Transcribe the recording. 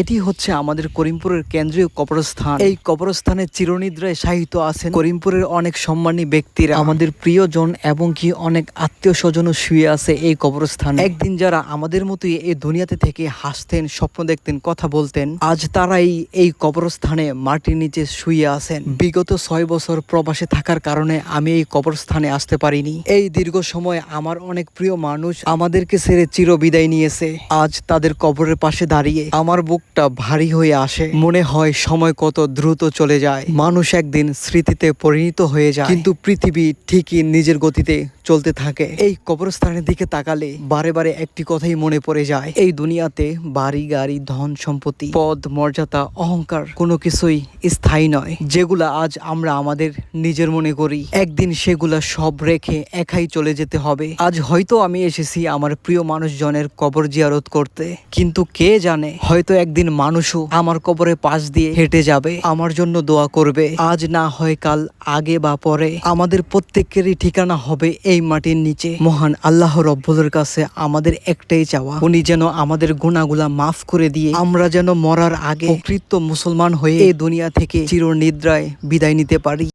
এটি হচ্ছে আমাদের করিমপুরের কেন্দ্রীয় কবরস্থান। এই কবরস্থানে চিরনিদ্রায় শায়িত আছেন করিমপুরের অনেক সম্মানী ব্যক্তিরা, আমাদের প্রিয়জন এবং কি অনেক আত্মীয় স্বজনও শুয়ে আছে এই কবরস্থানে। একদিন যারা আমাদের মতোই এই দুনিয়াতে থেকে হাসতেন, স্বপ্ন দেখতেন, কথা বলতেন, আজ তারাই এই কবরস্থানে মাটির নিচে শুয়ে আছেন। বিগত 6 বছর প্রবাসে থাকার কারণে আমি এই কবরস্থানে আসতে পারিনি। এই দীর্ঘ সময় আমার অনেক প্রিয় মানুষ আমাদেরকে ছেড়ে চির বিদায় নিয়েছে। আজ তাদের কবরের পাশে দাঁড়িয়ে আমার বুকটা ভারী হয়ে আসে। মনে হয় সময় কত দ্রুত চলে যায়, মানুষ একদিন স্মৃতিতে পরিণত হয়ে যায়, কিন্তু পৃথিবী ঠিকই নিজের গতিতে চলতে থাকে। এই কবরস্থানের দিকে তাকালে বারে বারে একটি কথাই মনে পড়ে যায়, এই দুনিয়াতে বাড়ি গাড়ি ধন সম্পত্তি পদ মর্যাদা অহংকার কোনো কিছুই স্থায়ী নয়। যেগুলা আজ আমরা আমাদের নিজের মনে করি, একদিন সেগুলা সব রেখে একাই চলে যেতে হবে। আজ হয়তো আমি এসেছি আমার প্রিয় মানুষজনের কবর জিয়ারত করতে, কিন্তু কে জানে হয়তো একদিন মানুষও আমার কবরের পাশ দিয়ে হেঁটে যাবে, আমার জন্য দোয়া করবে। আজ না হয় কাল, আগে বা পরে আমাদের প্রত্যেকেরই ঠিকানা হবে এই মাটির নিচে। মহান আল্লাহ রব্বুলের কাছে আমাদের একটাই চাওয়া, উনি যেন আমাদের গুনাহগুলা মাফ করে দিয়ে আমরা যেন মরার আগে প্রকৃত মুসলমান হয়ে এই দুনিয়া থেকে চিরনিদ্রায় বিদায় নিতে পারি।